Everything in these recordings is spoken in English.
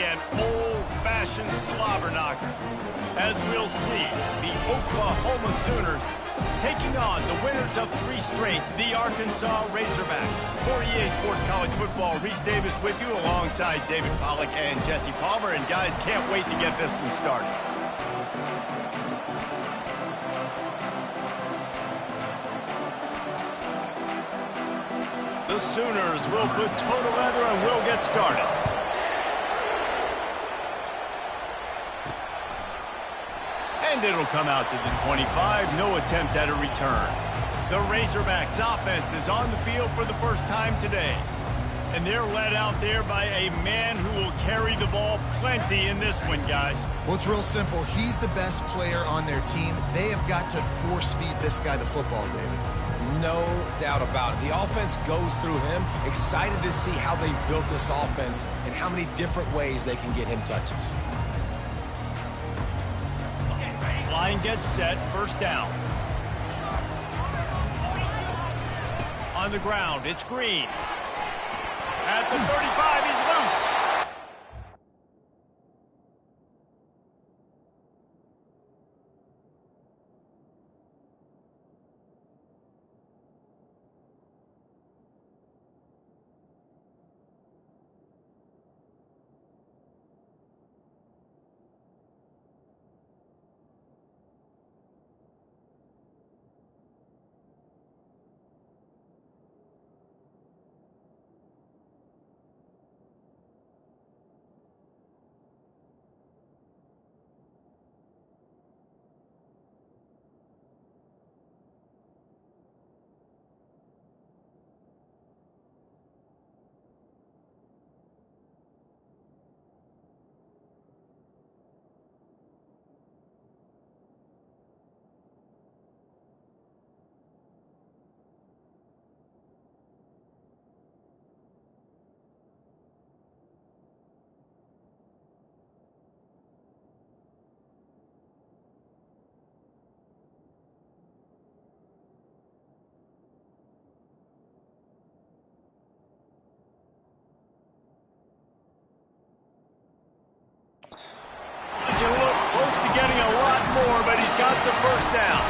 an old-fashioned slobber knocker. As we'll see, the Oklahoma Sooners taking on the winners of 3 straight, the Arkansas Razorbacks. For EA Sports College Football, Reese Davis with you alongside David Pollack and Jesse Palmer. And guys, can't wait to get this one started. The Sooners will put toe to leather and will get started. And it'll come out to the 25. No attempt at a return. The Razorbacks offense is on the field for the first time today. And they're led out there by a man who will carry the ball plenty in this one, guys. Well, it's real simple. He's the best player on their team. They have got to force feed this guy the football, David. No doubt about it. The offense goes through him. Excited to see how they've built this offense and how many different ways they can get him touches. Line gets set, first down. On the ground, it's Green. At the 35, he's loose. Close to getting a lot more, but he's got the first down.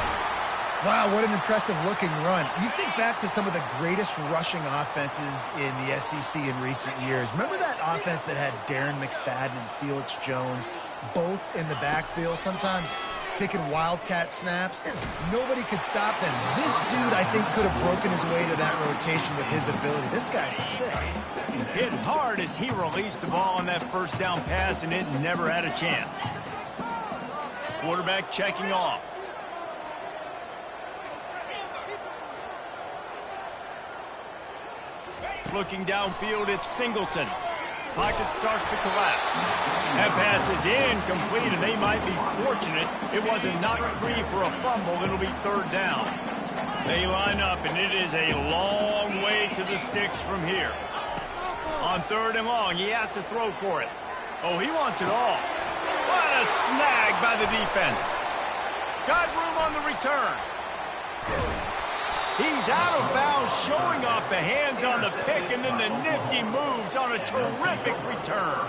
Wow, what an impressive looking run. You think back to some of the greatest rushing offenses in the SEC in recent years. Remember that offense that had Darren McFadden and Felix Jones both in the backfield, sometimes taking wildcat snaps? Nobody could stop them. This dude, I think, could have broken his way to that rotation with his ability. This guy's sick. Hit hard as he released the ball on that first down pass, and it never had a chance. Quarterback checking off. Looking downfield, it's Singleton. Pocket starts to collapse. That pass is incomplete, and they might be fortunate it wasn't knocked free for a fumble. It'll be third down. They line up, and it is a long way to the sticks from here. On third and long, he has to throw for it. Oh, he wants it all. What a snag by the defense. Got room on the return. He's out of bounds, showing off the hands on the pick, and then the nifty moves on a terrific return.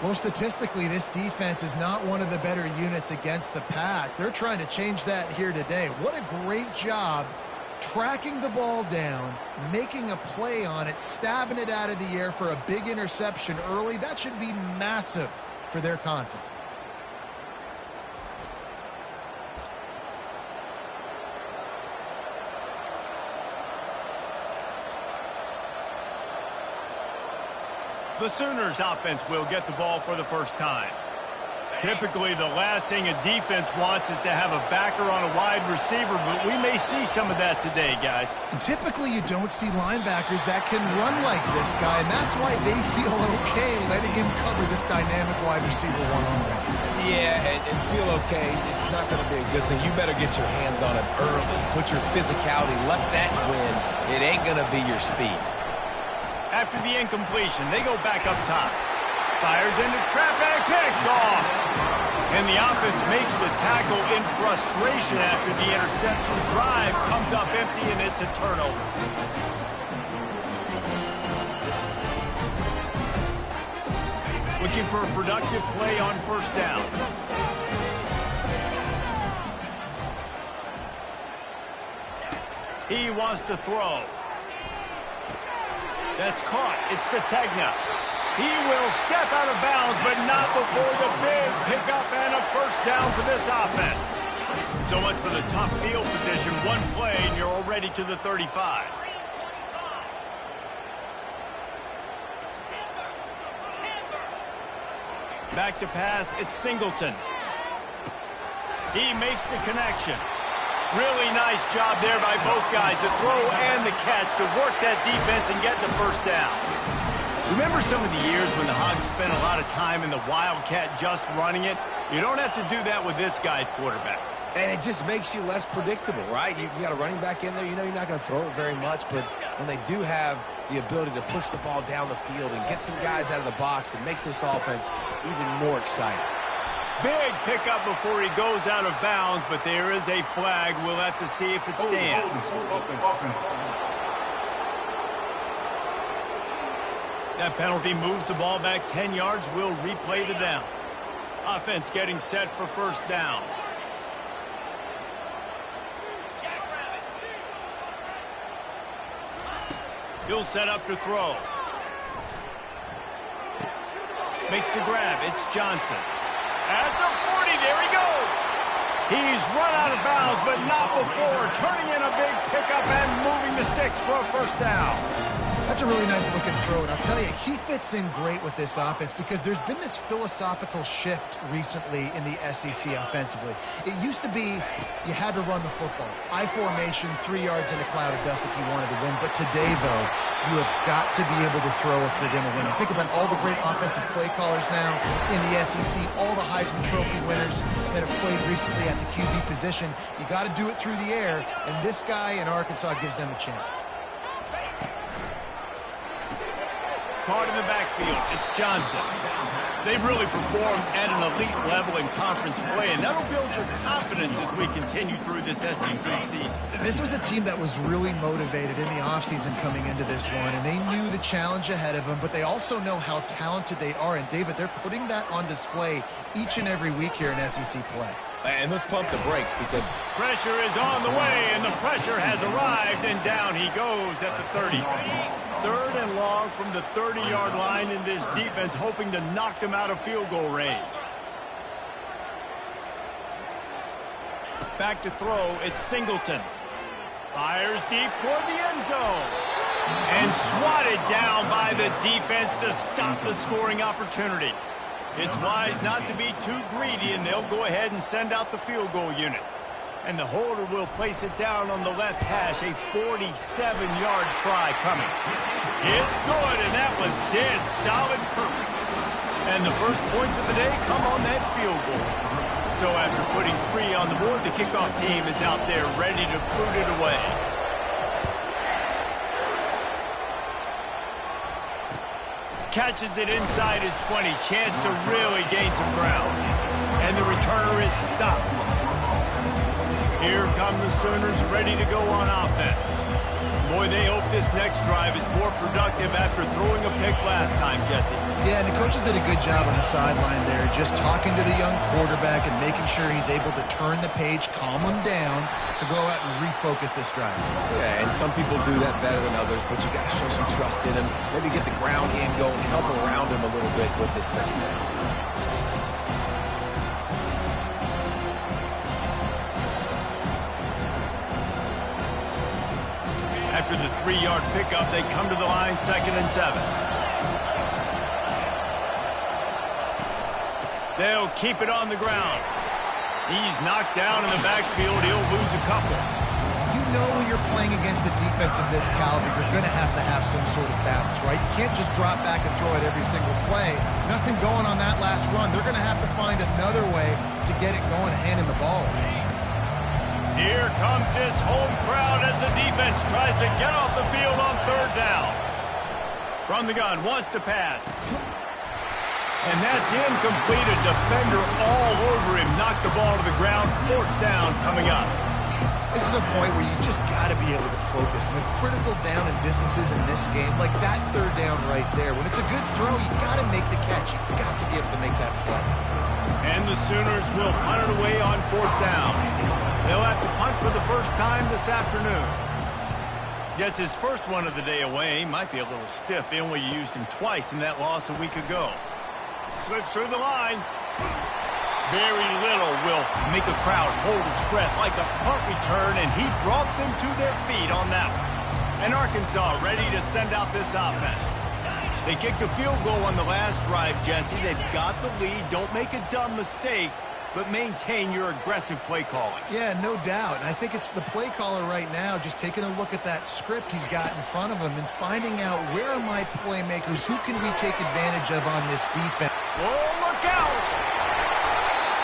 Well, statistically, this defense is not one of the better units against the pass. They're trying to change that here today. What a great job tracking the ball down, making a play on it, stabbing it out of the air for a big interception early. That should be massive for their confidence. The Sooners offense will get the ball for the first time. Typically, the last thing a defense wants is to have a backer on a wide receiver, but we may see some of that today, guys. Typically, you don't see linebackers that can run like this guy, and that's why they feel okay letting him cover this dynamic wide receiver one-on-one. Yeah, and feel okay. It's not going to be a good thing. You better get your hands on him early. Put your physicality. Let that win. It ain't going to be your speed. After the incompletion, they go back up top. Fires into traffic, picked off. And the offense makes the tackle in frustration after the interception. Drive comes up empty, and it's a turnover. Looking for a productive play on first down. He wants to throw. That's caught. It's Sategna. He will step out of bounds, but not before the big pickup and a first down for this offense. So much for the tough field position. One play, and you're already to the 35. Back to pass, it's Singleton. He makes the connection. Really nice job there by both guys, the throw and the catch, to work that defense and get the first down. Remember some of the years when the Hogs spent a lot of time in the Wildcat just running it? You don't have to do that with this guy at quarterback. And it just makes you less predictable, right? You got a running back in there. You know you're not going to throw it very much, but when they do have the ability to push the ball down the field and get some guys out of the box, it makes this offense even more exciting. Big pickup before he goes out of bounds, but there is a flag. We'll have to see if it stands. That penalty moves the ball back 10 yards. We'll replay the down. Offense getting set for first down. He'll set up to throw. Makes the grab. It's Johnson. At the 40, there he goes. He's run out of bounds, but not before turning in a big pickup and moving the sticks for a first down. That's a really nice looking throw, and I'll tell you, he fits in great with this offense because there's been this philosophical shift recently in the SEC offensively. It used to be you had to run the football. I formation, 3 yards in a cloud of dust if you wanted to win. But today, though, you have got to be able to throw if you're going to win. I think about all the great offensive play callers now in the SEC, all the Heisman Trophy winners that have played recently at the QB position. You got to do it through the air, and this guy in Arkansas gives them a chance. Caught in the backfield, it's Johnson. They've really performed at an elite level in conference play, and that'll build your confidence as we continue through this SEC season. This was a team that was really motivated in the offseason coming into this one, and they knew the challenge ahead of them, but they also know how talented they are. And, David, they're putting that on display each and every week here in SEC play. And let's pump the brakes because pressure is on the way, and the pressure has arrived, and down he goes at the 30. Third and long from the 30-yard line, in this defense hoping to knock them out of field goal range. Back to throw, it's Singleton. Fires deep toward the end zone. And swatted down by the defense to stop the scoring opportunity. It's wise not to be too greedy, and they'll go ahead and send out the field goal unit. And the holder will place it down on the left hash, a 47-yard try coming. It's good, and that was dead solid perfect. And the first points of the day come on that field goal. So after putting 3 on the board, the kickoff team is out there ready to boot it away. Catches it inside his 20. Chance to really gain some ground. And the returner is stopped. Here come the Sooners ready to go on offense. Boy, they hope this next drive is more productive after throwing a pick last time, Jesse. Yeah, and the coaches did a good job on the sideline there, just talking to the young quarterback and making sure he's able to turn the page, calm him down to go out and refocus this drive. Yeah, and some people do that better than others, but you got to show some trust in him. Maybe get the ground game going, help around him a little bit with this system. After the 3-yard pickup, they come to the line, 2nd and 7. They'll keep it on the ground. He's knocked down in the backfield. He'll lose a couple. You know when you're playing against a defense of this caliber, you're going to have some sort of balance, right? You can't just drop back and throw it every single play. Nothing going on that last run. They're going to have to find another way to get it going and hand him the ball. Here comes this home crowd as the defense tries to get off the field on 3rd down. From the gun, wants to pass. And that's incomplete. A defender all over him. Knocked the ball to the ground. 4th down coming up. This is a point where you just got to be able to focus. And the critical down and distances in this game, like that third down right there, when it's a good throw, you got to make the catch. You got to be able to make that play. And the Sooners will punt it away on 4th down. They'll have to punt for the first time this afternoon. Gets his first one of the day away. Might be a little stiff. They only used him twice in that loss a week ago. Slips through the line. Very little will make a crowd hold its breath like a punt return, and he brought them to their feet on that one. And Arkansas ready to send out this offense. They kicked a field goal on the last drive, Jesse. They've got the lead. Don't make a dumb mistake, but maintain your aggressive play calling. Yeah, no doubt. And I think it's the play caller right now just taking a look at that script he's got in front of him and finding out where are my playmakers, who can we take advantage of on this defense. Oh, look out!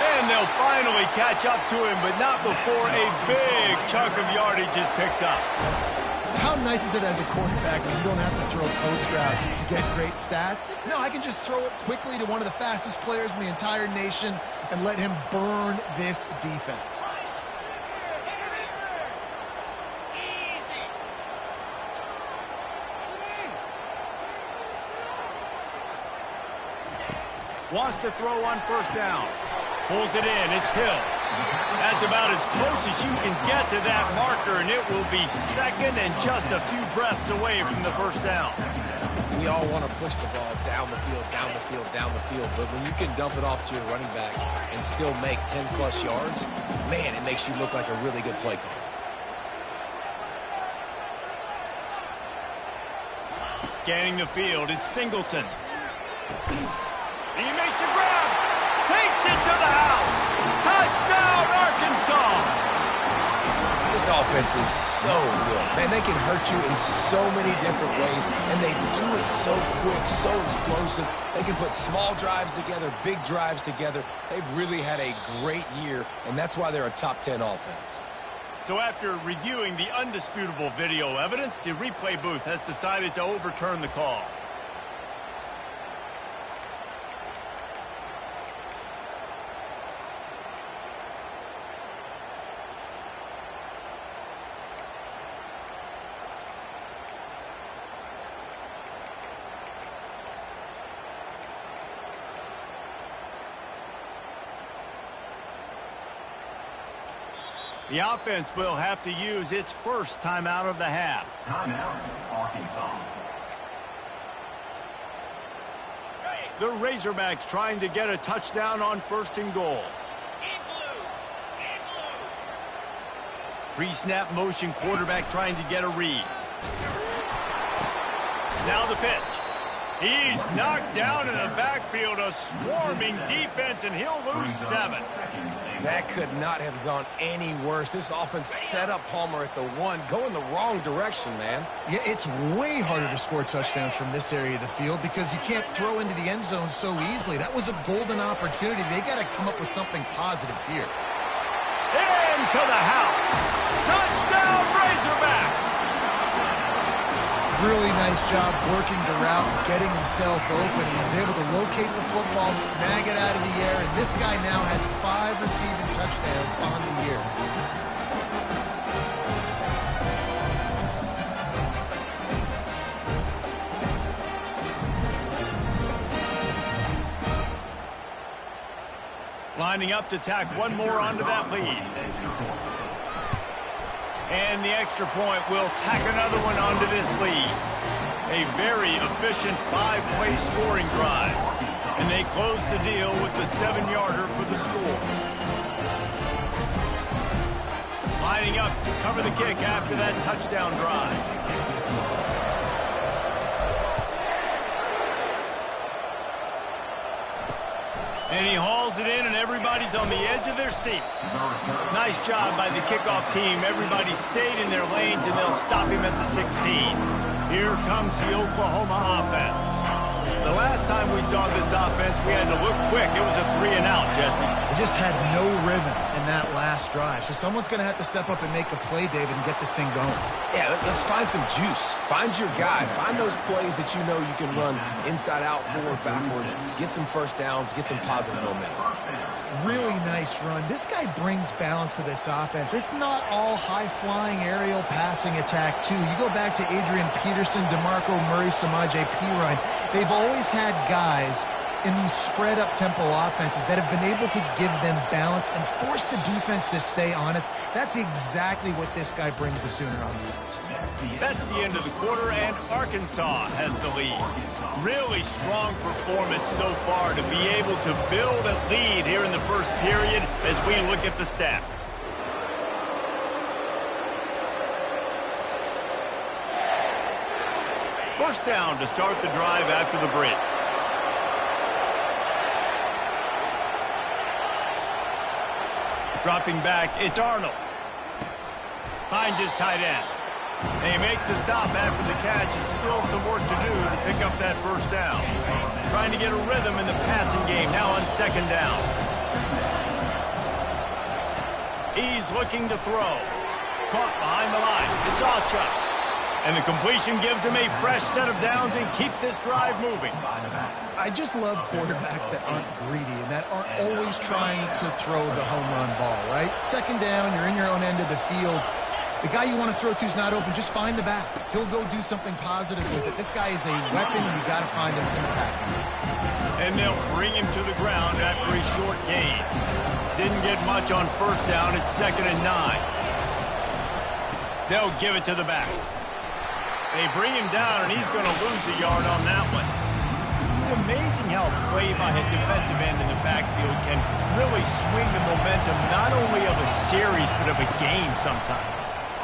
And they'll finally catch up to him, but not before a big chunk of yardage is picked up. How nice is it as a quarterback when you don't have to throw post routes to get great stats? No, I can just throw it quickly to one of the fastest players in the entire nation and let him burn this defense. Wants to throw on 1st down. Pulls it in. It's Hill. That's about as close as you can get to that marker, and it will be second and just a few breaths away from the 1st down. We all want to push the ball down the field, down the field, down the field, but when you can dump it off to your running back and still make 10-plus yards, man, it makes you look like a really good play call. Scanning the field, it's Singleton. He makes a grab. Takes it to the house. Touchdown, Arkansas. This offense is so good. Man, they can hurt you in so many different ways, and they do it so quick, so explosive. They can put small drives together, big drives together. They've really had a great year, and that's why they're a top 10 offense. So after reviewing the undisputable video evidence, the replay booth has decided to overturn the call. The offense will have to use its first timeout of the half. Timeout, Arkansas. The Razorbacks trying to get a touchdown on 1st and goal. Pre-snap motion quarterback trying to get a read. Now the pitch. He's knocked down in the backfield, a swarming defense, and he'll lose 7. That could not have gone any worse. This offense set up Palmer at the 1, going the wrong direction, man. Yeah, it's way harder to score touchdowns from this area of the field because you can't throw into the end zone so easily. That was a golden opportunity. They got to come up with something positive here. Into the house. Touchdown, Razorbacks. Really nice job working the route and getting himself open. He was able to locate the football, snag it out of the air, and this guy now has 5 receiving touchdowns on the year. Lining up to tack one more onto that lead. And the extra point will tack another one onto this lead. A very efficient 5-play scoring drive. And they close the deal with the 7-yarder for the score. Lining up to cover the kick after that touchdown drive. And he hauls it in, and everybody's on the edge of their seats. Nice job by the kickoff team. Everybody stayed in their lanes, and they'll stop him at the 16. Here comes the Oklahoma offense. The last time we saw this offense, we had to look quick. It was a 3-and-out, Jesse. They just had no rhythm in that last drive. So someone's going to have to step up and make a play, David, and get this thing going. Yeah, let's find some juice. Find your guy. Find those plays that you know you can run inside out, forward, backwards. Get some first downs. Get some positive momentum. Really nice run. This guy brings balance to this offense. It's not all high-flying aerial passing attack, too. You go back to Adrian Peterson, DeMarco Murray, Samaje Perine. They've always had guys in these spread-up tempo offenses that have been able to give them balance and force the defense to stay honest. That's exactly what this guy brings the Sooner offense. That's the end of the quarter, and Arkansas has the lead. Really strong performance so far to be able to build a lead here in the first period as we look at the stats. First down to start the drive after the break. Dropping back, it's Arnold. Finds his tight end. They make the stop after the catch, and still some work to do to pick up that first down. Trying to get a rhythm in the passing game, now on second down. He's looking to throw. Caught behind the line. It's Acha. And the completion gives him a fresh set of downs and keeps this drive moving. I just love quarterbacks that aren't greedy and that aren't always trying to throw the home run ball, right? Second down, you're in your own end of the field. The guy you want to throw to is not open. Just find the back. He'll go do something positive with it. This guy is a weapon, and you got to find him in the passing game. And they'll bring him to the ground after a short gain. Didn't get much on first down. It's 2nd and 9. They'll give it to the back. They bring him down, and he's going to lose a yard on that one. It's amazing how a play by a defensive end in the backfield can really swing the momentum not only of a series but of a game sometimes.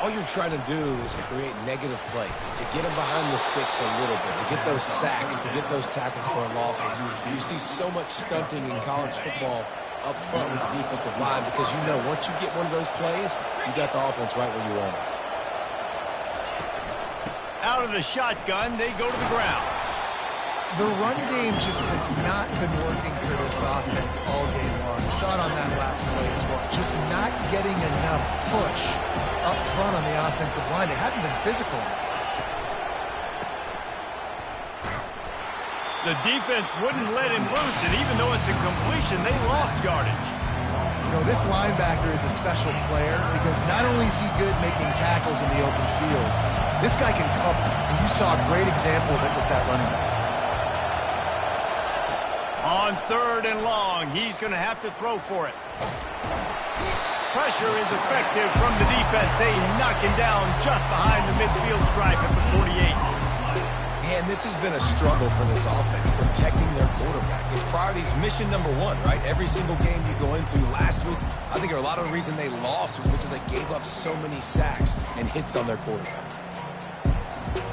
All you're trying to do is create negative plays, to get them behind the sticks a little bit, to get those sacks, to get those tackles for losses. You see so much stunting in college football up front with the defensive line because you know once you get one of those plays, you got the offense right where you want it. Out of the shotgun, they go to the ground. The run game just has not been working for this offense all game long. You saw it on that last play as well. Just not getting enough push up front on the offensive line. They haven't been physical enough. The defense wouldn't let him loose, and even though it's a completion, they lost yardage. You know, this linebacker is a special player because not only is he good making tackles in the open field, this guy can cover, and you saw a great example of it with that running back. On 3rd and long, he's going to have to throw for it. Pressure is effective from the defense. They knock him down just behind the midfield stripe at the 48. Man, this has been a struggle for this offense, protecting their quarterback. It's priorities mission number one, right? Every single game you go into last week, I think a lot of the reason they lost was because they gave up so many sacks and hits on their quarterback.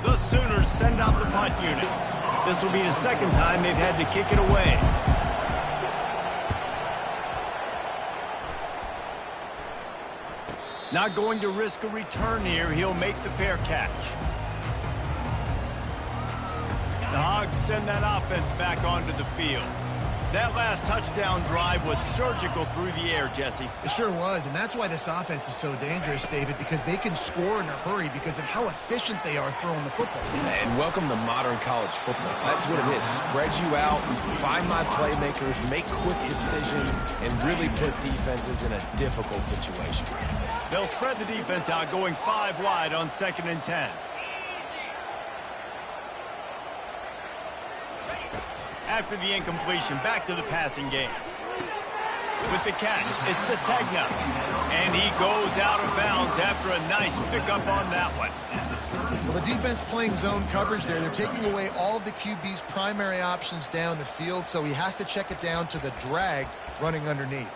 The Sooners send out the punt unit. This will be the second time they've had to kick it away. Not going to risk a return here. He'll make the fair catch. The Hogs send that offense back onto the field. That last touchdown drive was surgical through the air, Jesse. It sure was, and that's why this offense is so dangerous, David, because they can score in a hurry because of how efficient they are throwing the football. And welcome to modern college football. That's what it is. Spread you out, find my playmakers, make quick decisions, and really put defenses in a difficult situation. They'll spread the defense out, going 5 wide on 2nd and 10. After the incompletion, back to the passing game. With the catch, it's Sategna. And he goes out of bounds after a nice pickup on that one. Well, the defense playing zone coverage there. They're taking away all of the QB's primary options down the field, so he has to check it down to the drag running underneath.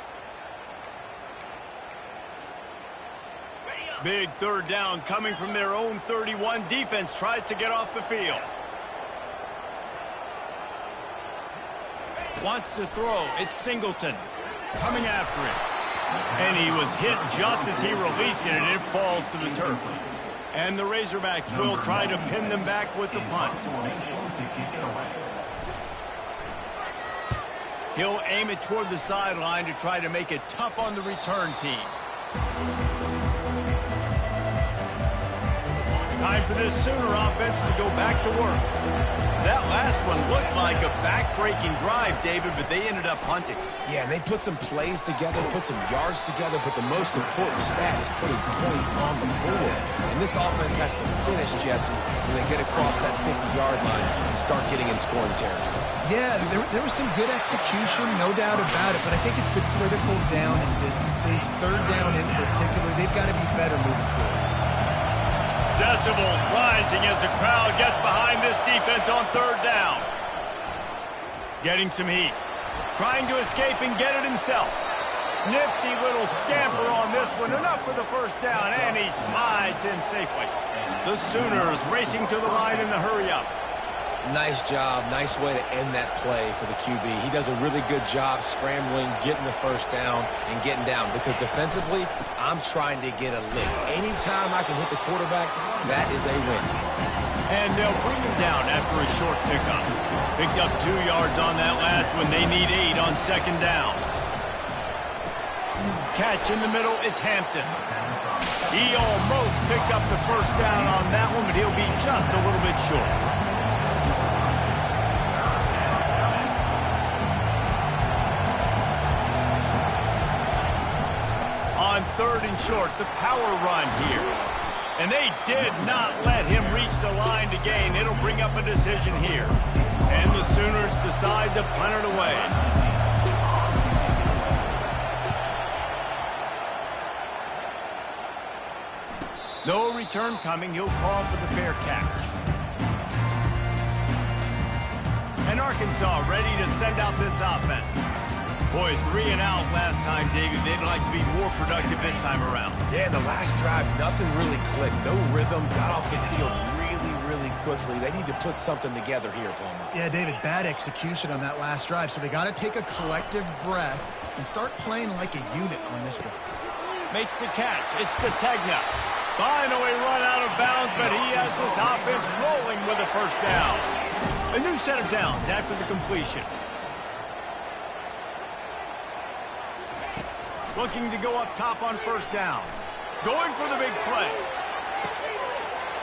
Big 3rd down coming from their own 31. Defense tries to get off the field. Wants to throw. It's Singleton coming after him. And he was hit just as he released it, and it falls to the turf. And the Razorbacks will try to pin them back with the punt. He'll aim it toward the sideline to try to make it tough on the return team. Time for this Sooner offense to go back to work. That last one looked like a back-breaking drive, David, but they ended up punting. Yeah, and they put some plays together, put some yards together, but the most important stat is putting points on the board. And this offense has to finish, Jesse, when they get across that 50-yard line and start getting in scoring territory. Yeah, there was some good execution, no doubt about it, but I think it's the critical down and distances, third down in particular. They've got to be better moving forward. Decibels rising as the crowd gets behind this defense on third down. Getting some heat. Trying to escape and get it himself. Nifty little scamper on this one. Enough for the first down, and he slides in safely. The Sooners racing to the line in the hurry-up. Nice job. Nice way to end that play for the QB. He does a really good job scrambling, getting the first down, and getting down. Because defensively, I'm trying to get a lick. Anytime I can hit the quarterback, that is a win. And they'll bring him down after a short pickup. Picked up 2 yards on that last one. They need 8 on second down. Catch in the middle. It's Hampton. He almost picked up the first down on that one, but he'll be just a little bit short. On third and short, the power run here. And they did not let him reach the line to gain. It'll bring up a decision here. And the Sooners decide to punt it away. No return coming. He'll call for the fair catch. And Arkansas ready to send out this offense. Boy, 3 and out last time, David. They'd like to be more productive this time around. Yeah, in the last drive, nothing really clicked. No rhythm. Got off the field really quickly. They need to put something together here, Palmer. Yeah, David, bad execution on that last drive, so they got to take a collective breath and start playing like a unit on this one. Makes the catch. It's Sategna. Finally run out of bounds, but he has this offense rolling with a first down. A new set of downs after the completion. Looking to go up top on first down. Going for the big play.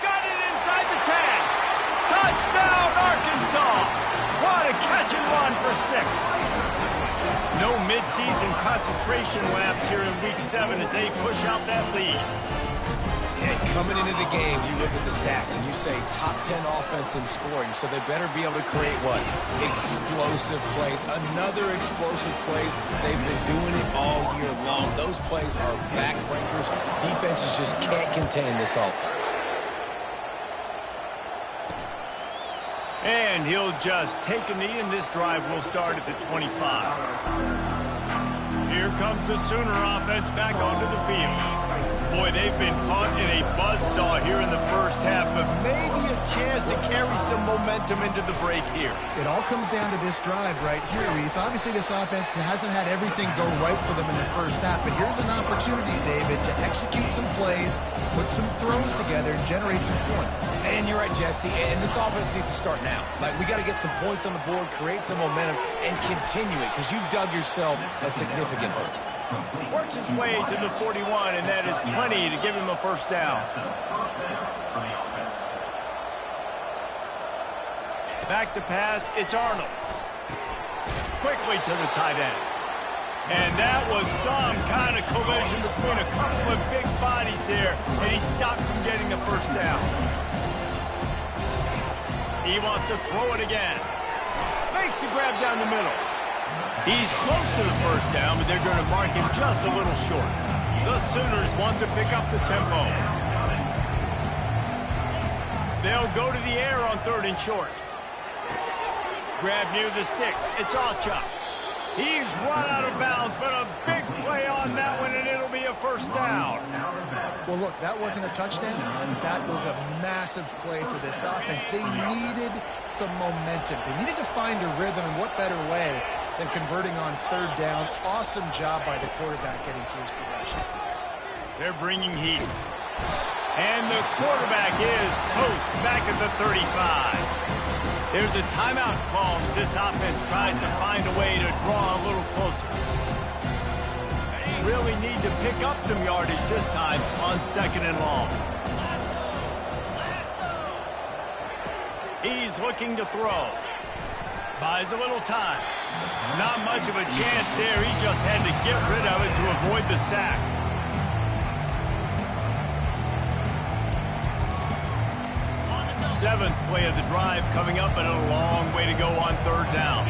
Got it inside the 10. Touchdown, Arkansas. What a catch and run for 6. No midseason concentration lapse here in Week 7 as they push out that lead. And coming into the game, you look at the stats and you say top 10 offense in scoring, so they better be able to create what? Explosive plays. Another explosive plays. They've been doing it all year long. Those plays are backbreakers. Defenses just can't contain this offense. And he'll just take a knee, and this drive will start at the 25. Here comes the Sooner offense back onto the field. Boy, they've been caught in a buzzsaw here in the first half, but maybe a chance to carry some momentum into the break here. It all comes down to this drive right here, Reese. Obviously, this offense hasn't had everything go right for them in the first half, but here's an opportunity, David, to execute some plays, put some throws together, and generate some points. And you're right, Jesse, and this offense needs to start now. Like, we got to get some points on the board, create some momentum, and continue it, because you've dug yourself a significant hole. Works his way to the 41, and that is plenty to give him a first down. Back to pass, it's Arnold. Quickly to the tight end. And that was some kind of collision between a couple of big bodies there, and he stopped from getting the first down. He wants to throw it again. Makes the grab down the middle. He's close to the first down, but they're going to mark him just a little short. The Sooners want to pick up the tempo. They'll go to the air on third and short. Grab near the sticks. It's Ocha. He's run out of bounds, but a big play on that one, and it'll be a first down. Well, look, that wasn't a touchdown, but that was a massive play for this offense. They needed some momentum. They needed to find a rhythm, and what better way than converting on third down. Awesome job by the quarterback getting through his progression. They're bringing heat. And the quarterback is toast back at the 35. There's a timeout call as this offense tries to find a way to draw a little closer. Really need to pick up some yardage this time on second and long. He's looking to throw. Buys a little time. Not much of a chance there. He just had to get rid of it to avoid the sack. Seventh play of the drive coming up, and a long way to go on third down.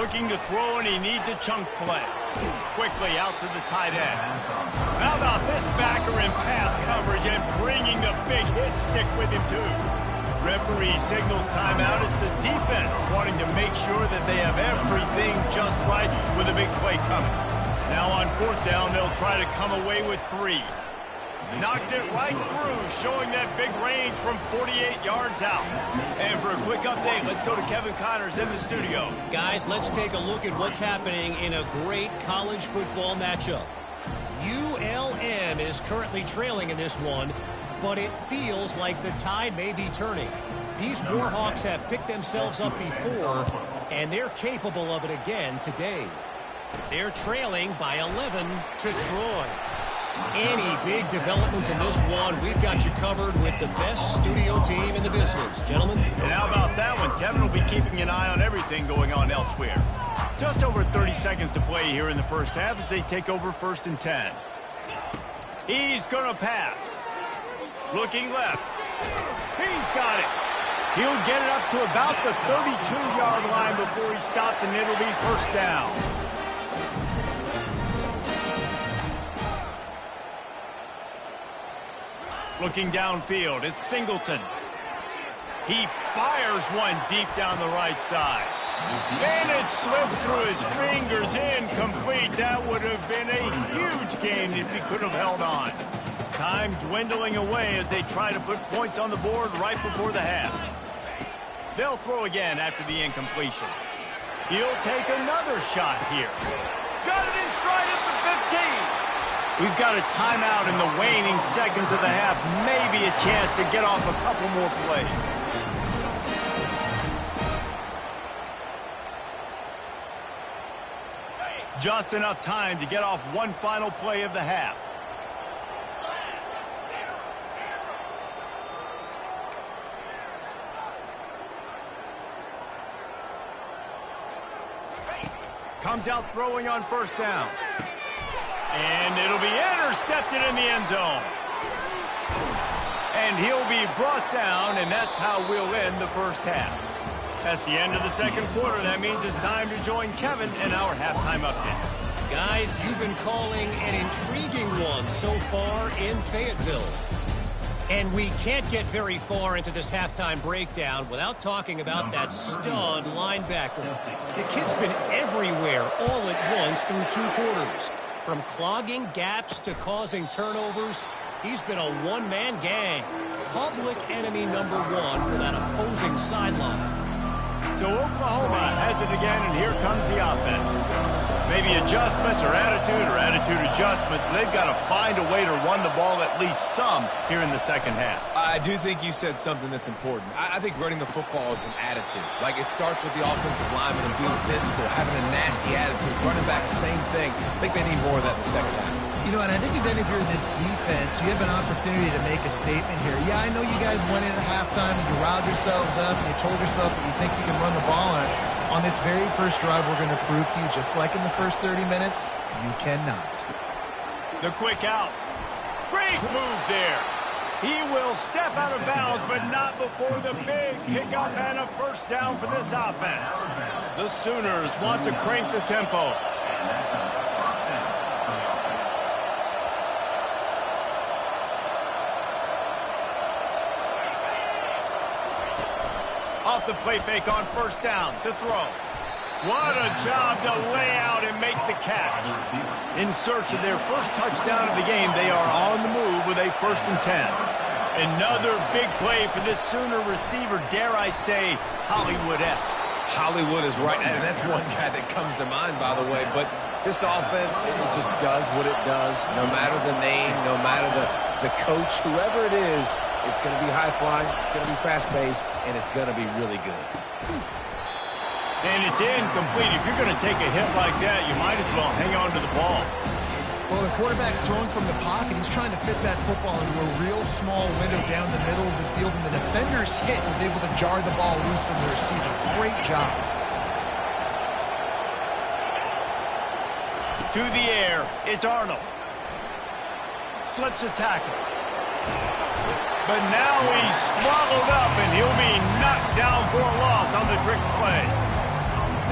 Looking to throw, and he needs a chunk play. Quickly out to the tight end. How about this backer in pass coverage and bringing the big hit stick with him, too? Referee signals timeout. It's the defense wanting to make sure that they have everything just right with a big play coming. Now on fourth down, they'll try to come away with 3. Knocked it right through, showing that big range from 48 yards out. And for a quick update, let's go to Kevin Connors in the studio. Guys, let's take a look at what's happening in a great college football matchup. ULM is currently trailing in this one, but it feels like the tide may be turning. These Warhawks have picked themselves up before, and they're capable of it again today. They're trailing by 11 to Troy. Any big developments in this one, we've got you covered with the best studio team in the business. Gentlemen? And how about that one? Kevin will be keeping an eye on everything going on elsewhere. Just over 30 seconds to play here in the first half as they take over 1st and 10. He's going to pass. Looking left. He's got it. He'll get it up to about the 32-yard line before he stopped, and it'll be 1st down. Looking downfield, it's Singleton. He fires one deep down the right side. And it slips through his fingers, incomplete. That would have been a huge gain if he could have held on. Time dwindling away as they try to put points on the board right before the half. They'll throw again after the incompletion. He'll take another shot here. Got it in stride at the 15. We've got a timeout in the waning seconds of the half. Maybe a chance to get off a couple more plays. Just enough time to get off one final play of the half. Comes out throwing on 1st down. And it'll be intercepted in the end zone. And he'll be brought down, and that's how we'll end the first half. That's the end of the second quarter. That means it's time to join Kevin in our halftime update. Guys, you've been calling an intriguing one so far in Fayetteville. And we can't get very far into this halftime breakdown without talking about that stud linebacker. The kid's been everywhere all at once through 2 quarters. From clogging gaps to causing turnovers, he's been a one-man gang. Public enemy number 1 for that opposing sideline. So Oklahoma has it again, and here comes the offense. Maybe adjustments or attitude adjustments, but they've got to find a way to run the ball at least some here in the second half. I do think you said something that's important. I think running the football is an attitude. Like, it starts with the offensive lineman and being physical, having a nasty attitude. Running back, same thing. I think they need more of that in the second half. You know, and I think even if you're this defense, you have an opportunity to make a statement here. Yeah, I know you guys went in at halftime and you riled yourselves up and you told yourself that you think you can run the ball on us. On this very first drive, we're going to prove to you, just like in the first 30 minutes, you cannot. The quick out. Great move there. He will step out of bounds, but not before the big pickup and a 1st down for this offense. The Sooners want to crank the tempo. Off the play fake on 1st down to throw. What a job to lay out and make the catch. In search of their first touchdown of the game, they are on the move with a 1st and 10. Another big play for this Sooner receiver, dare I say, Hollywood-esque. Hollywood is right, and that's one guy that comes to mind, by the way. But this offense, it just does what it does. No matter the name, no matter the coach, whoever it is, it's going to be high-flying, it's going to be fast-paced, and it's going to be really good. And it's incomplete. If you're going to take a hit like that, you might as well hang on to the ball. Well, the quarterback's throwing from the pocket. He's trying to fit that football into a real small window down the middle of the field, and the defender's hit was able to jar the ball loose from the receiver. Great job. To the air, it's Arnold. Slips a tackle. But now he's swallowed up, and he'll be knocked down for a loss on the trick play.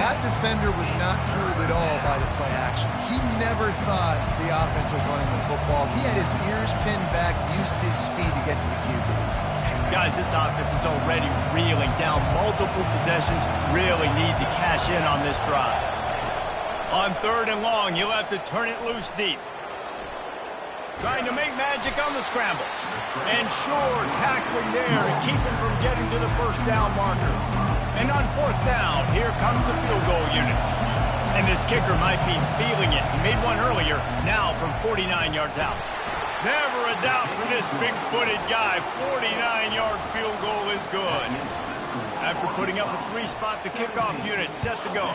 That defender was not fooled at all by the play action. He never thought the offense was running the football. He had his ears pinned back, used his speed to get to the QB. Guys, this offense is already reeling down multiple possessions. Really need to cash in on this drive. On 3rd and long, you'll have to turn it loose deep. Trying to make magic on the scramble. And sure, tackling there to keep him from getting to the first down marker. And on 4th down, here comes the field goal unit. And this kicker might be feeling it. He made one earlier, now from 49 yards out. Never a doubt for this big-footed guy. 49-yard field goal is good. After putting up a 3-spot, the kickoff unit set to go.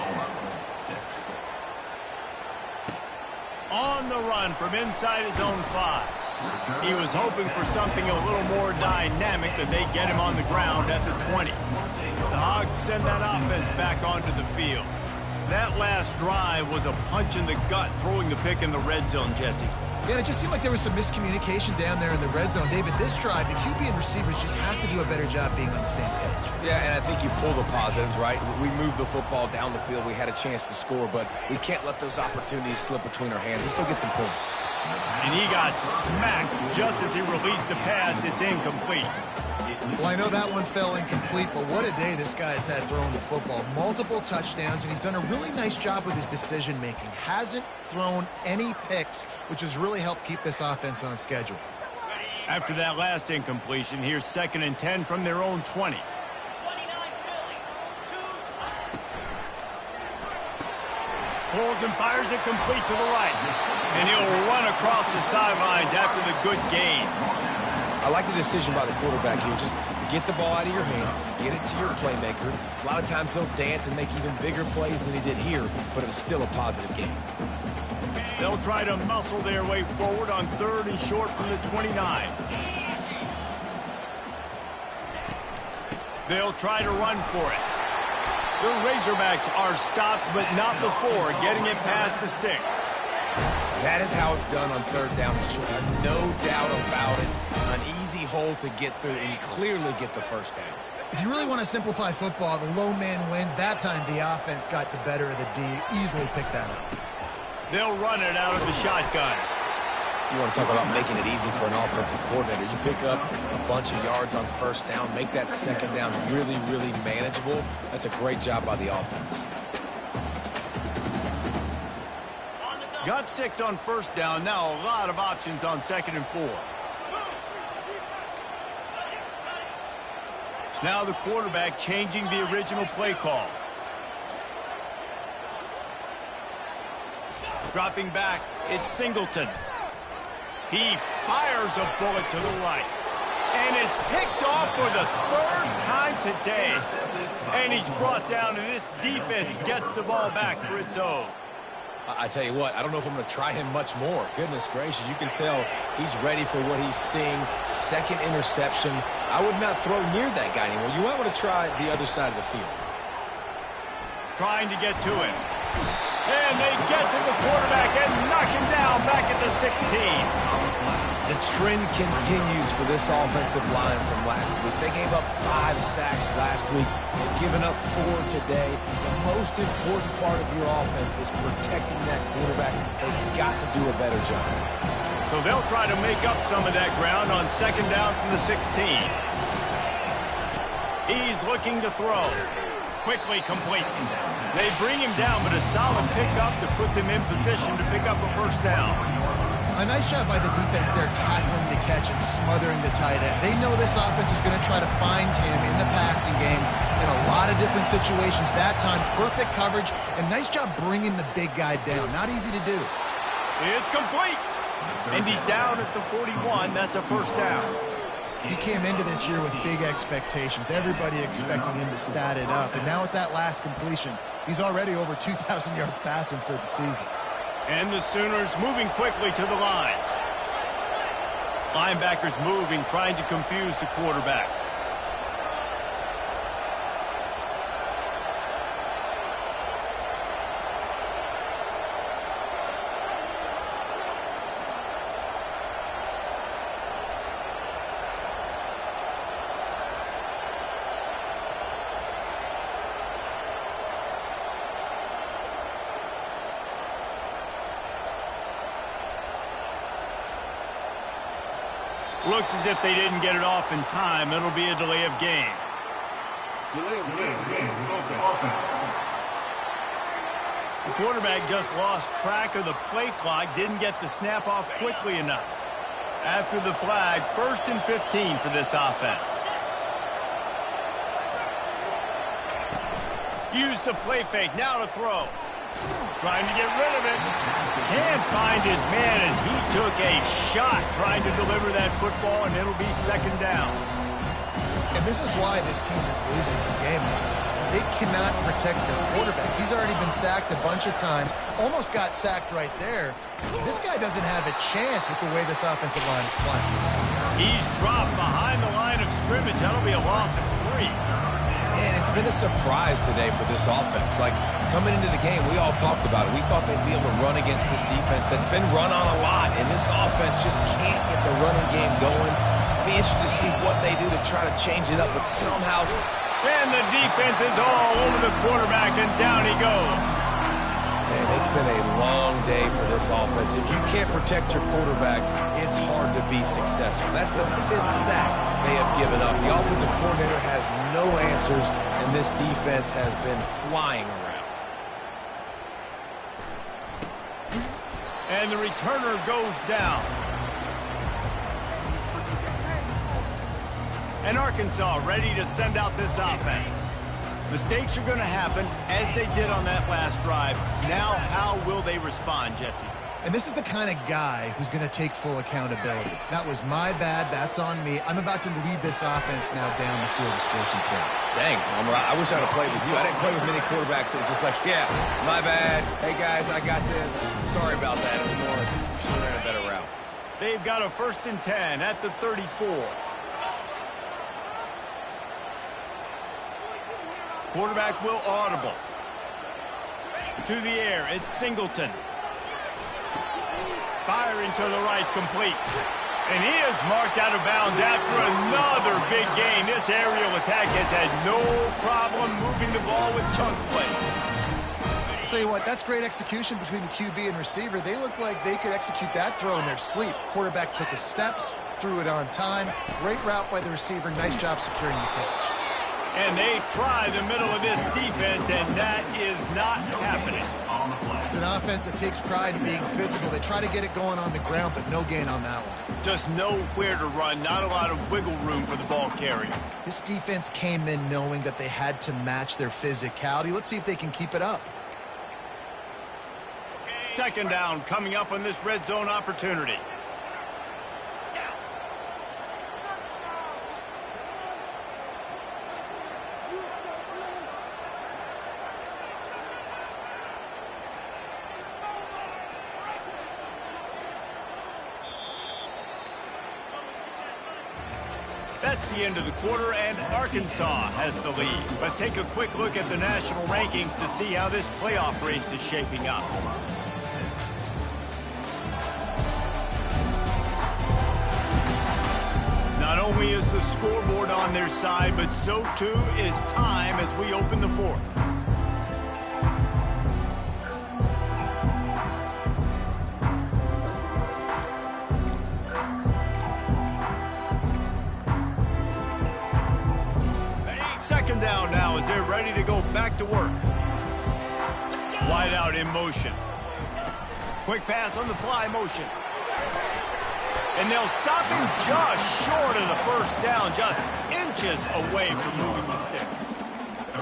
On the run from inside his own 5. He was hoping for something a little more dynamic, that they get him on the ground at the 20. The Hogs send that offense back onto the field. That last drive was a punch in the gut, throwing the pick in the red zone, Jesse. Yeah, it just seemed like there was some miscommunication down there in the red zone. David, this drive, the QB and receivers just have to do a better job being on the same page. Yeah, and I think you pull the positives, right? We moved the football down the field. We had a chance to score, but we can't let those opportunities slip between our hands. Let's go get some points. And he got smacked just as he released the pass. It's incomplete. Well, I know that one fell incomplete, but what a day this guy's had throwing the football. Multiple touchdowns, and he's done a really nice job with his decision-making. Hasn't thrown any picks, which has really helped keep this offense on schedule. After that last incompletion, here's 2nd and 10 from their own 20. Pulls and fires it complete to the right. And he'll run across the sidelines after the good gain. I like the decision by the quarterback here. Just get the ball out of your hands, get it to your playmaker. A lot of times he'll dance and make even bigger plays than he did here, but it was still a positive game. They'll try to muscle their way forward on 3rd and short from the 29. They'll try to run for it. The Razorbacks are stopped, but not before getting it past the sticks. That is how it's done on 3rd down and short. No doubt about it. An easy hole to get through and clearly get the first down. If you really want to simplify football, the low man wins. That time the offense got the better of the D. Easily picked that up. They'll run it out of the shotgun. You want to talk about making it easy for an offensive coordinator. You pick up a bunch of yards on 1st down, make that 2nd down really, really manageable. That's a great job by the offense. Got 6 on 1st down. Now a lot of options on 2nd and 4. Now the quarterback changing the original play call. Dropping back, it's Singleton. He fires a bullet to the right. And it's picked off for the 3rd time today. And he's brought down, and this defense gets the ball back for its own. I tell you what, I don't know if I'm going to try him much more. Goodness gracious, you can tell he's ready for what he's seeing. 2nd interception. I would not throw near that guy anymore. You might want to try the other side of the field. Trying to get to him. And they get to the quarterback and knock him down back at the 16. The trend continues for this offensive line from last week. They gave up 5 sacks last week. They've given up 4 today. The most important part of your offense is protecting that quarterback. They've got to do a better job. So they'll try to make up some of that ground on 2nd down from the 16. He's looking to throw. Quickly complete. They bring him down, but a solid pickup to put them in position to pick up a 1st down. A nice job by the defense there, tackling the catch and smothering the tight end. They know this offense is going to try to find him in the passing game in a lot of different situations. That time, perfect coverage, and nice job bringing the big guy down. Not easy to do. It's complete. And he's down at the 41. That's a 1st down. He came into this year with big expectations. Everybody expecting him to stat it up. And now with that last completion, he's already over 2,000 yards passing for the season. And the Sooners moving quickly to the line. Linebackers moving, trying to confuse the quarterback. Looks as if they didn't get it off in time. It'll be a delay of game. The quarterback just lost track of the play clock, didn't get the snap off quickly enough. After the flag, 1st and 15 for this offense. Use the play fake, now to throw. Trying to get rid of it. Can't find his man as he took a shot trying to deliver that football, and it'll be 2nd down. And this is why this team is losing this game. They cannot protect their quarterback. He's already been sacked a bunch of times. Almost got sacked right there. This guy doesn't have a chance with the way this offensive line is playing. He's dropped behind the line of scrimmage. That'll be a loss of 3. Man, it's been a surprise today for this offense. Like, coming into the game, we all talked about it. We thought they'd be able to run against this defense that's been run on a lot, and this offense just can't get the running game going. Be interested to see what they do to try to change it up, but somehow... And the defense is all over the quarterback, and down he goes. Man, it's been a long day for this offense. If you can't protect your quarterback, it's hard to be successful. That's the 5th sack they have given up. The offensive coordinator has no answers, and this defense has been flying around. And the returner goes down. And Arkansas ready to send out this offense. Mistakes are going to happen, as they did on that last drive. Now, how will they respond, Jesse? And this is the kind of guy who's going to take full accountability. That was my bad. That's on me. I'm about to lead this offense now down the field to score some points. Dang, Homer, I wish I'd have played with you. I didn't play with many quarterbacks that were just like, yeah, my bad. Hey, guys, I got this. Sorry about that anymore. Should have ran a better route. They've got a 1st and 10 at the 34. Quarterback will audible. To the air, it's Singleton. Firing to the right, complete. And he is marked out of bounds after another big gain. This aerial attack has had no problem moving the ball with chunk play. I'll tell you what, that's great execution between the QB and receiver. They look like they could execute that throw in their sleep. Quarterback took his steps, threw it on time. Great route by the receiver. Nice job securing the catch. And they try the middle of this defense, and that is not happening. It's an offense that takes pride in being physical. They try to get it going on the ground, but no gain on that one. Just nowhere to run, not a lot of wiggle room for the ball carrier. This defense came in knowing that they had to match their physicality. Let's see if they can keep it up. 2nd down coming up on this red zone opportunity. That's the end of the quarter, and Arkansas has the lead. Let's take a quick look at the national rankings to see how this playoff race is shaping up. Not only is the scoreboard on their side, but so too is time as we open the 4th. Second down now as they're ready to go back to work. Wide out in motion. Quick pass on the fly motion. And they'll stop him just short of the 1st down, just inches away from moving the sticks.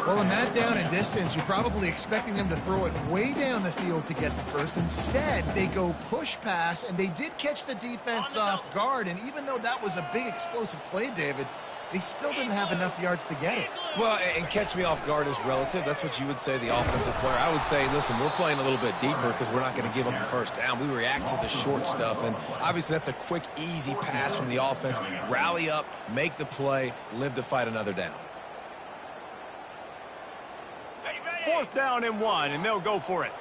Well, in that down and distance, you're probably expecting them to throw it way down the field to get the first. Instead, they go push pass, and they did catch the defense off guard. And even though that was a big explosive play, David, they still didn't have enough yards to get it. Well, and catch me off guard is relative. That's what you would say, the offensive player. I would say, listen, we're playing a little bit deeper because we're not going to give up the first down. We react to the short stuff, and obviously that's a quick, easy pass from the offense. Rally up, make the play, live to fight another down. 4th down and 1, and they'll go for it.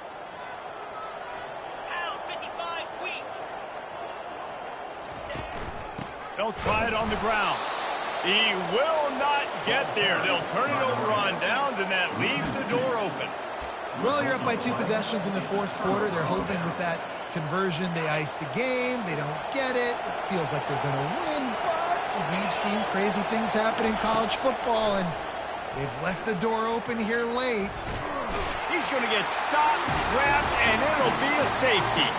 They'll try it on the ground. He will not get there. They'll turn it over on downs, and that leaves the door open. Well, you're up by 2 possessions in the 4th quarter. They're hoping with that conversion they ice the game. They don't get it. It feels like they're going to win, but we've seen crazy things happen in college football, and they've left the door open here late. He's going to get stopped, trapped, and it'll be a safety.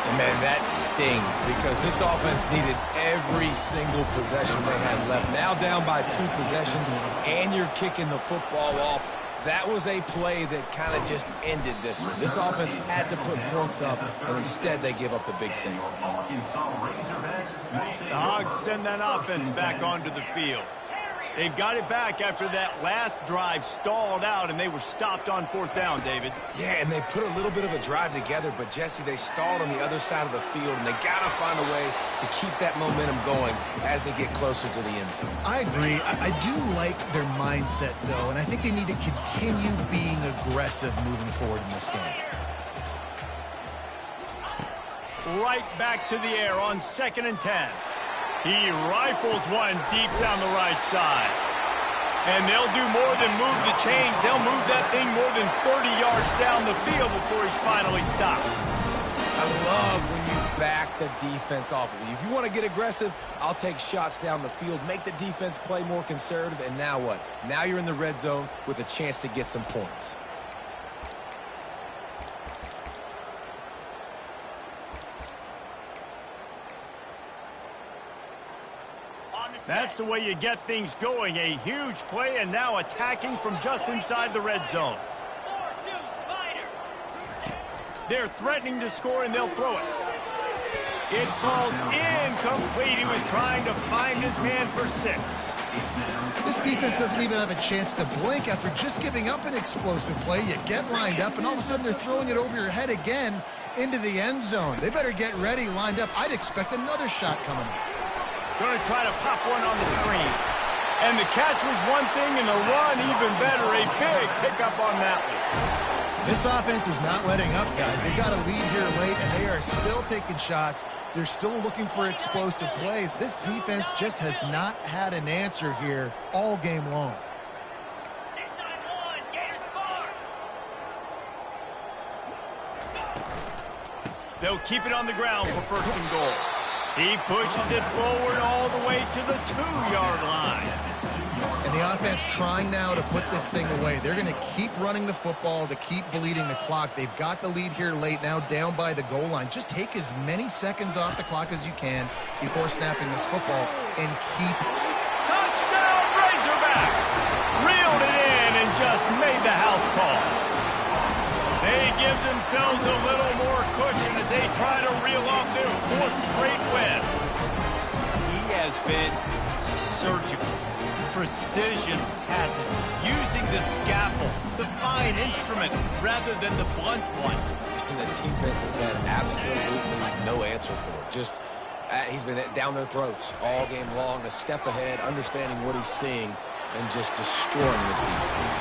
And, man, that stings because this offense needed every single possession they had left. Now down by 2 possessions, and you're kicking the football off. That was a play that kind of just ended this one. This offense had to put points up, and instead they give up the big safety. The Hogs send that offense back onto the field. They've got it back after that last drive stalled out, and they were stopped on 4th down, David. Yeah, and they put a little bit of a drive together, but, Jesse, they stalled on the other side of the field, and they got to find a way to keep that momentum going as they get closer to the end zone. I agree. I do like their mindset, though, and I think they need to continue being aggressive moving forward in this game. Right back to the air on 2nd and 10. He rifles one deep down the right side. And they'll do more than move the chains. They'll move that thing more than 30 yards down the field before he's finally stopped. I love when you back the defense off of you. If you want to get aggressive, I'll take shots down the field, make the defense play more conservative, and now what? Now you're in the red zone with a chance to get some points. That's the way you get things going. A huge play, and now attacking from just inside the red zone. They're threatening to score, and they'll throw it. It falls incomplete. He was trying to find his man for 6. This defense doesn't even have a chance to blink after just giving up an explosive play. You get lined up, and all of a sudden they're throwing it over your head again into the end zone. They better get ready, lined up. I'd expect another shot coming up. Going to try to pop one on the screen. And the catch was one thing, and the run even better. A big pickup on that one. This offense is not letting up, guys. They've got a lead here late, and they are still taking shots. They're still looking for explosive plays. This defense just has not had an answer here all game long. They'll keep it on the ground for 1st and goal. He pushes it forward all the way to the 2-yard line. And the offense trying now to put this thing away. They're going to keep running the football to keep bleeding the clock. They've got the lead here late, now down by the goal line. Just take as many seconds off the clock as you can before snapping this football and keep. Touchdown, Razorbacks! Reeled it in and just made the house call. They give themselves a little more cushion as they try to reel off their 4th straight win. He has been surgical, precision passing, using the scalpel, the fine instrument, rather than the blunt one. And the defense has had absolutely no answer for it. Just, he's been down their throats all game long, a step ahead, understanding what he's seeing, and just destroying this defense.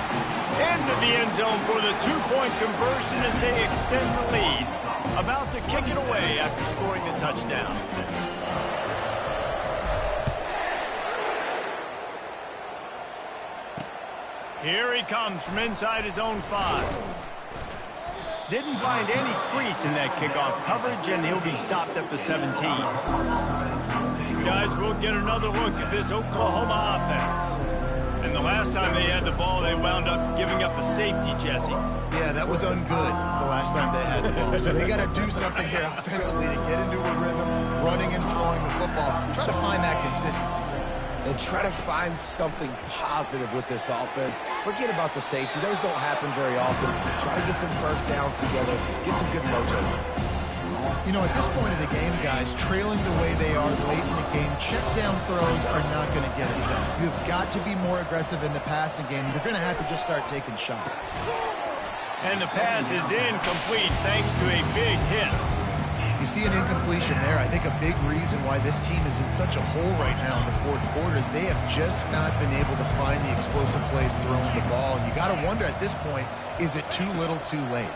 Into the end zone for the 2-point conversion as they extend the lead. About to kick it away after scoring the touchdown. Here he comes from inside his own 5. Didn't find any crease in that kickoff coverage, and he'll be stopped at the 17. Guys, we'll get another look at this Oklahoma offense. And the last time they had the ball, they wound up giving up a safety, Jesse. Yeah, that was ungood the last time they had the ball. So they got to do something here offensively to get into a rhythm, running and throwing the football. Try to find that consistency. And try to find something positive with this offense. Forget about the safety. Those don't happen very often. Try to get some first downs together. Get some good mojo. You know, at this point of the game, guys, trailing the way they are late in the game, check down throws are not going to get it done. You've got to be more aggressive in the passing game. You're going to have to just start taking shots. And the pass is incomplete thanks to a big hit. You see an incompletion there. I think a big reason why this team is in such a hole right now in the fourth quarter is they have just not been able to find the explosive plays throwing the ball. And you got to wonder at this point, is it too little too late?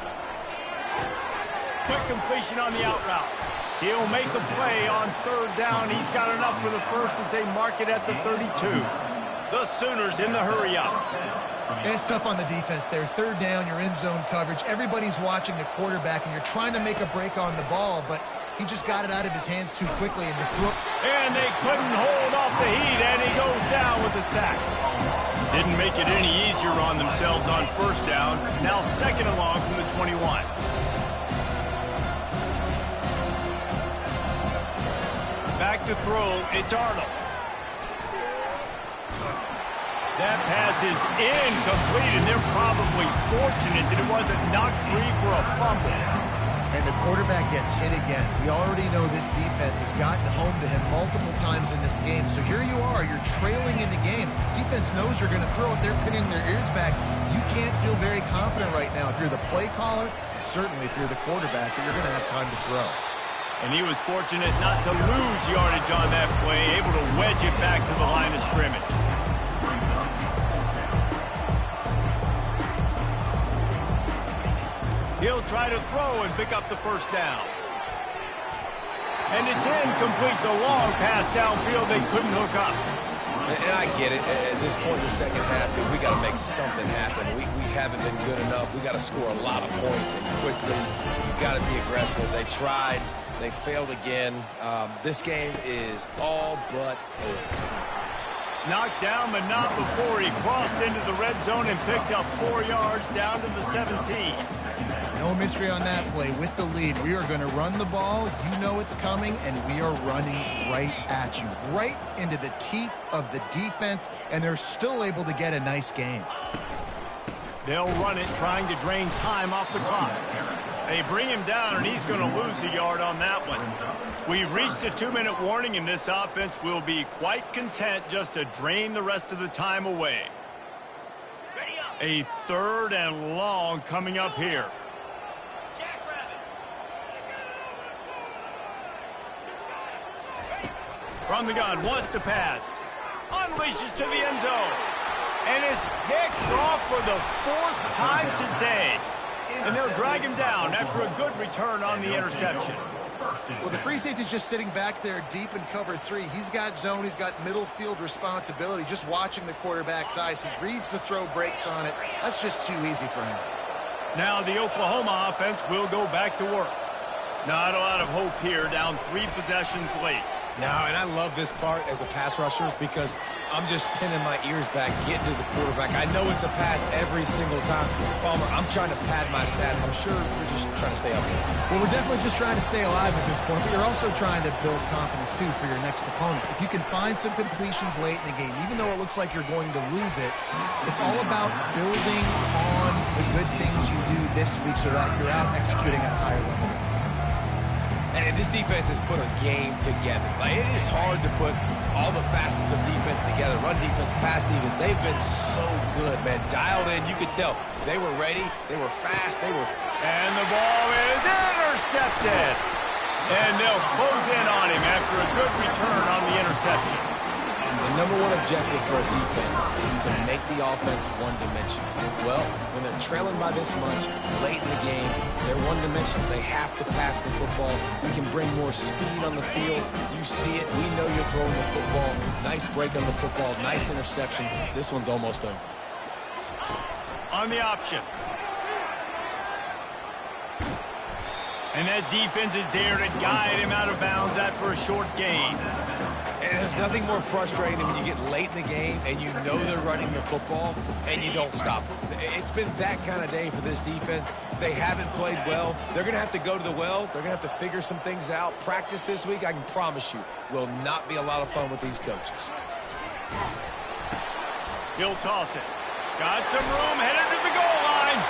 Quick completion on the out route. He'll make a play on third down. He's got enough for the first as they mark it at the 32. The Sooners in the hurry up. It's tough on the defense there. Third down, you're in zone coverage. Everybody's watching the quarterback, and you're trying to make a break on the ball, but he just got it out of his hands too quickly. And they couldn't hold off the heat, and he goes down with the sack. Didn't make it any easier on themselves on first down. Now second and long from the 21. Back to throw, it's Arnold. That pass is incomplete, and they're probably fortunate that it wasn't knocked free for a fumble. And the quarterback gets hit again. We already know this defense has gotten home to him multiple times in this game. So here you are, you're trailing in the game. Defense knows you're going to throw it. They're pinning their ears back. You can't feel very confident right now if you're the play caller, and certainly if you're the quarterback, that you're going to have time to throw. And he was fortunate not to lose yardage on that play, able to wedge it back to the line of scrimmage. He'll try to throw and pick up the first down. And it's incomplete. The long pass downfield, they couldn't hook up. And I get it. At this point in the second half, we got to make something happen. We haven't been good enough. We got to score a lot of points and quickly. You got to be aggressive. They tried. They failed again. This game is all but over. Knocked down, but not before he crossed into the red zone and picked up 4 yards down to the 17. No mystery on that play. With the lead, we are going to run the ball. You know it's coming, and we are running right at you, right into the teeth of the defense, and they're still able to get a nice game. They'll run it, trying to drain time off the clock. They bring him down, and he's going to lose a yard on that one. We've reached the 2-minute warning, and this offense will be quite content just to drain the rest of the time away. A third and long coming up here. From the gun, wants to pass. Unleashes to the end zone. And it's picked off for the 4th time today. And they'll drag him down after a good return on the interception. Well, the free safety's just sitting back there deep in cover 3. He's got zone. He's got middle field responsibility. Just watching the quarterback's eyes. He reads the throw, breaks on it. That's just too easy for him. Now the Oklahoma offense will go back to work. Not a lot of hope here, down 3 possessions late. No, and I love this part as a pass rusher because I'm just pinning my ears back, getting to the quarterback. I know it's a pass every single time. Palmer, I'm trying to pad my stats. I'm sure we're just trying to stay up here. Well, we're definitely just trying to stay alive at this point, but you're also trying to build confidence, too, for your next opponent. If you can find some completions late in the game, even though it looks like you're going to lose it, it's all about building on the good things you do this week so that you're out executing at a higher level. And this defense has put a game together. Like, it is hard to put all the facets of defense together. Run defense, pass defense. They've been so good, man. Dialed in. You could tell they were ready. They were fast. And the ball is intercepted. And they'll close in on him after a good return on the interception. The number one objective for a defense is to make the offense one-dimensional. Well, when they're trailing by this much, late in the game, they're one-dimensional. They have to pass the football. We can bring more speed on the field. You see it. We know you're throwing the football. Nice break on the football. Nice interception. This one's almost over. On the option. And that defense is there to guide him out of bounds after a short gain. And there's nothing more frustrating than when you get late in the game and you know they're running the football and you don't stop them. It's been that kind of day for this defense. They haven't played well. They're going to have to go to the well. They're going to have to figure some things out. Practice this week, I can promise you, will not be a lot of fun with these coaches. He'll toss it. Got some room, headed to the goal line.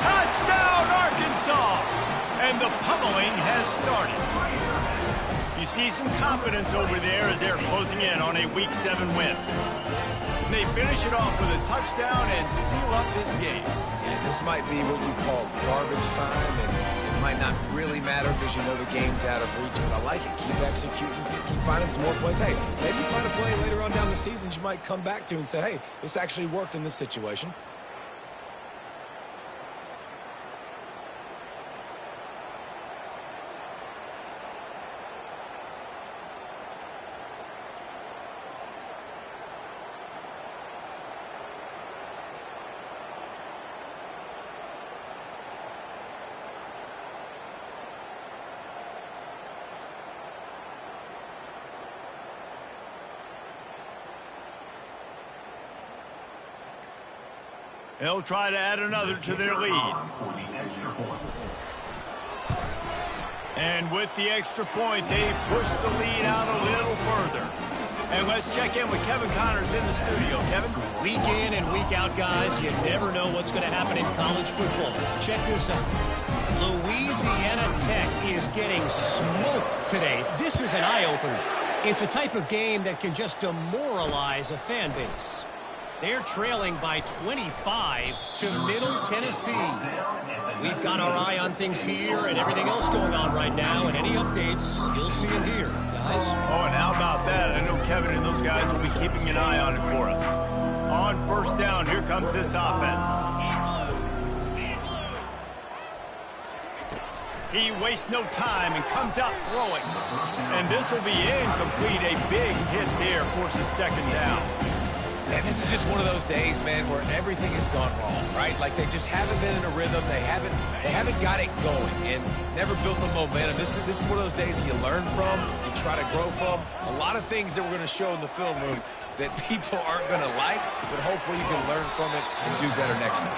Touchdown, Arkansas! And the pummeling has started. You see some confidence over there as they're closing in on a Week 7 win. They finish it off with a touchdown and seal up this game. And this might be what we call garbage time, and it might not really matter because you know the game's out of reach, but I like it. Keep executing, keep finding some more plays. Hey, maybe find a play later on down the season you might come back to and say, hey, this actually worked in this situation. They'll try to add another to their lead. And with the extra point, they push the lead out a little further. And let's check in with Kevin Connors in the studio. Kevin? Week in and week out, guys, you never know what's going to happen in college football. Check this out. Louisiana Tech is getting smoked today. This is an eye-opener. It's a type of game that can just demoralize a fan base. They're trailing by 25 to Middle Tennessee. We've got our eye on things here and everything else going on right now, and any updates, you'll see them here, guys. Oh, and how about that? I know Kevin and those guys will be keeping an eye on it for us. On first down, here comes this offense. He wastes no time and comes out throwing. And this will be incomplete. A big hit there forces second down. And this is just one of those days, man, where everything has gone wrong, right? Like they just haven't been in a rhythm. They haven't got it going and never built the momentum. This is one of those days that you learn from, you try to grow from. A lot of things that we're going to show in the film room that people aren't going to like, but hopefully you can learn from it and do better next time.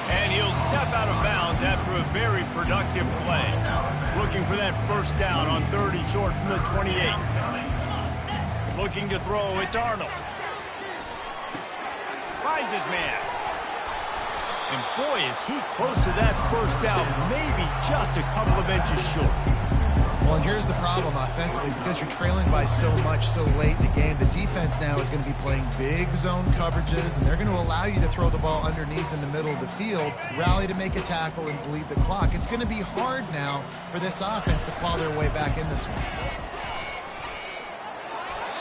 And he'll step out of bounds after a very productive play. Looking for that first down on 30 short from the 28. Looking to throw, it's Arnold. Finds his man. And boy, is he close to that first down, maybe just a couple of inches short. Well, and here's the problem offensively, because you're trailing by so much so late in the game, the defense now is going to be playing big zone coverages, and they're going to allow you to throw the ball underneath in the middle of the field, rally to make a tackle, and bleed the clock. It's going to be hard now for this offense to claw their way back in this one.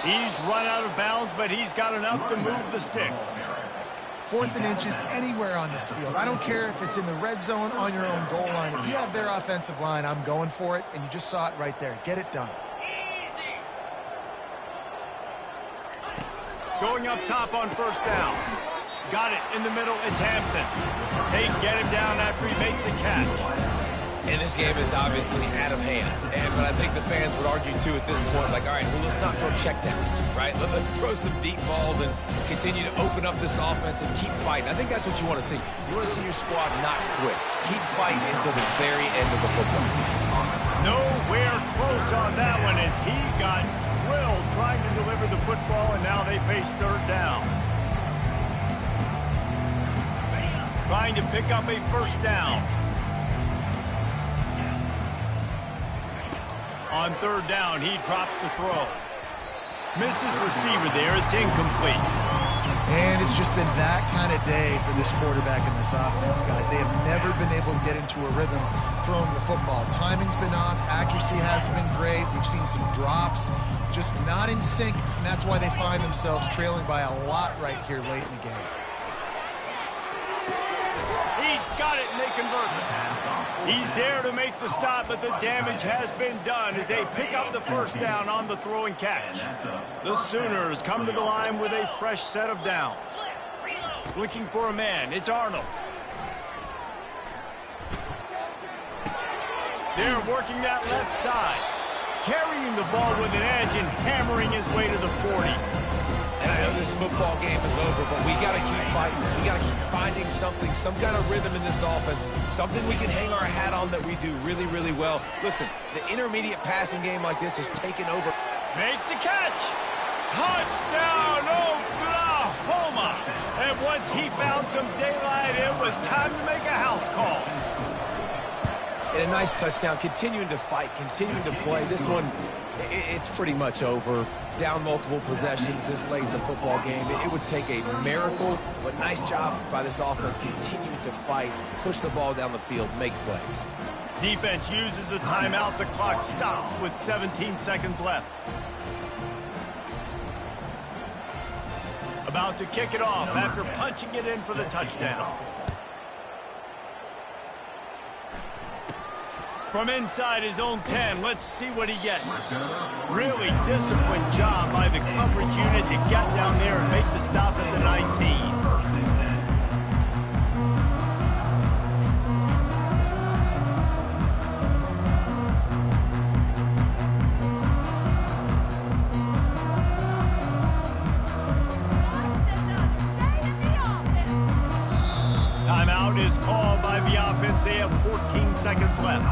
He's run out of bounds, but he's got enough to move the sticks. 4th and inches anywhere on this field. I don't care if it's in the red zone, on your own goal line. If you have their offensive line, I'm going for it, and you just saw it right there. Get it done. Going up top on first down. Got it in the middle. It's Hampton. They get him down after he makes the catch. And this game is obviously out of hand. But I think the fans would argue, too, at this point, like, all right, well, let's not throw checkdowns, right? Let's throw some deep balls and continue to open up this offense and keep fighting. I think that's what you want to see. You want to see your squad not quit. Keep fighting until the very end of the football game. Nowhere close on that one as he got drilled trying to deliver the football, and now they face third down. Trying to pick up a first down. On third down, he drops to throw. Missed his receiver there. It's incomplete. And it's just been that kind of day for this quarterback in this offense, guys. They have never been able to get into a rhythm throwing the football. Timing's been off. Accuracy hasn't been great. We've seen some drops. Just not in sync, and that's why they find themselves trailing by a lot right here late in the game. He's got it, and they convert. He's there to make the stop, but the damage has been done as they pick up the first down on the throw and catch. The Sooners come to the line with a fresh set of downs. Looking for a man, it's Arnold. They're working that left side. Carrying the ball with an edge and hammering his way to the 40. And I know this football game is over, but we got to keep fighting. We got to keep finding something, some kind of rhythm in this offense, something we can hang our hat on that we do really, really well. Listen, the intermediate passing game like this is taken over. Makes the catch. Touchdown, Oklahoma. And once he found some daylight, it was time to make a house call. And a nice touchdown, continuing to fight, continuing to play. This one, it's pretty much over. Down multiple possessions this late in the football game. It would take a miracle, but nice job by this offense continuing to fight, push the ball down the field, make plays. Defense uses a timeout. The clock stops with 17 seconds left. About to kick it off after punching it in for the touchdown. From inside his own 10, let's see what he gets. Really disciplined job by the coverage unit to get down there and make the stop at the 19. Timeout is called by the offense. They have 14 seconds left.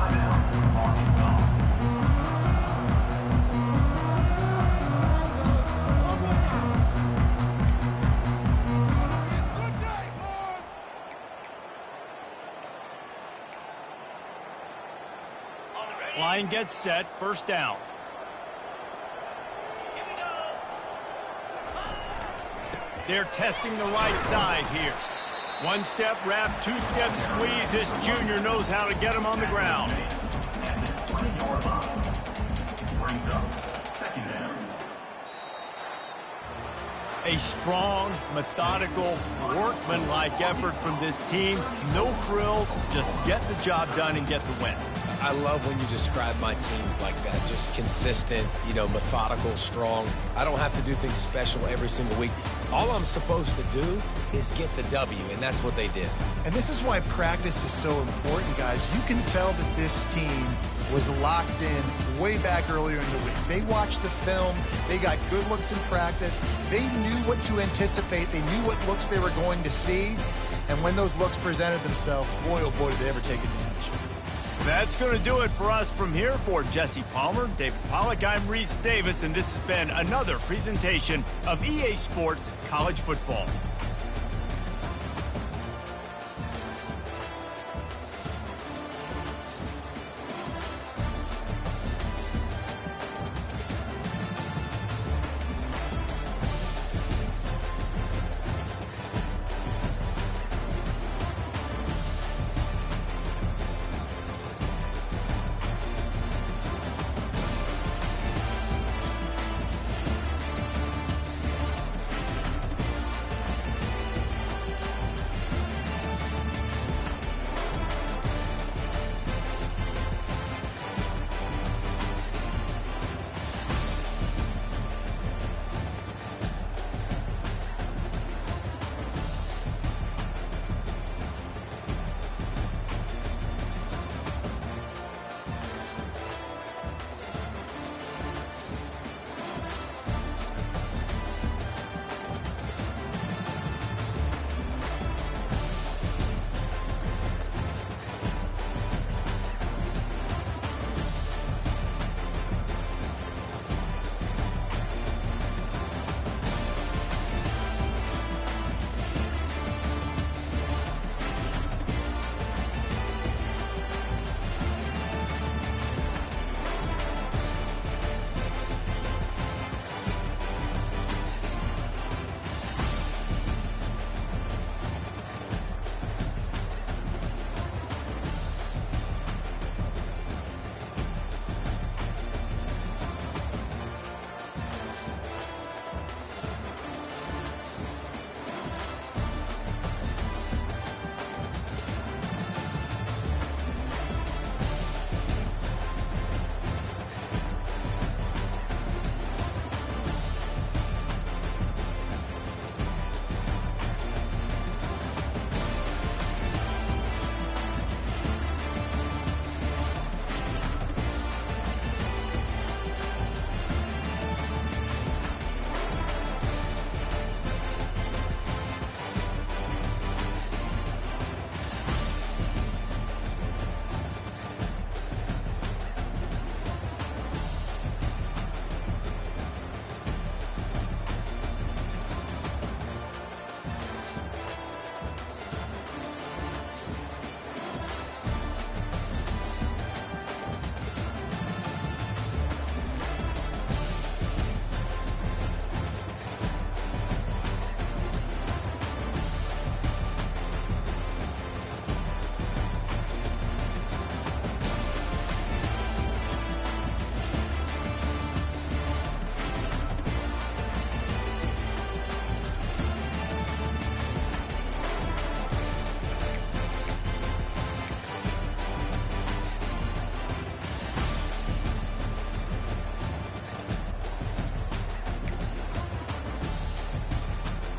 Line gets set, first down. They're testing the right side here. One step wrap, two step squeeze. This junior knows how to get him on the ground. A strong, methodical, workmanlike effort from this team. No frills, just get the job done and get the win. I love when you describe my teams like that. Just consistent, methodical, strong. I don't have to do things special every single week. All I'm supposed to do is get the W, and that's what they did. And this is why practice is so important, guys. You can tell that this team was locked in way back earlier in the week. They watched the film. They got good looks in practice. They knew what to anticipate. They knew what looks they were going to see. And when those looks presented themselves, boy, oh boy, did they ever take advantage. That's going to do it for us from here. For Jesse Palmer, David Pollack, I'm Reese Davis, and this has been another presentation of EA Sports College Football.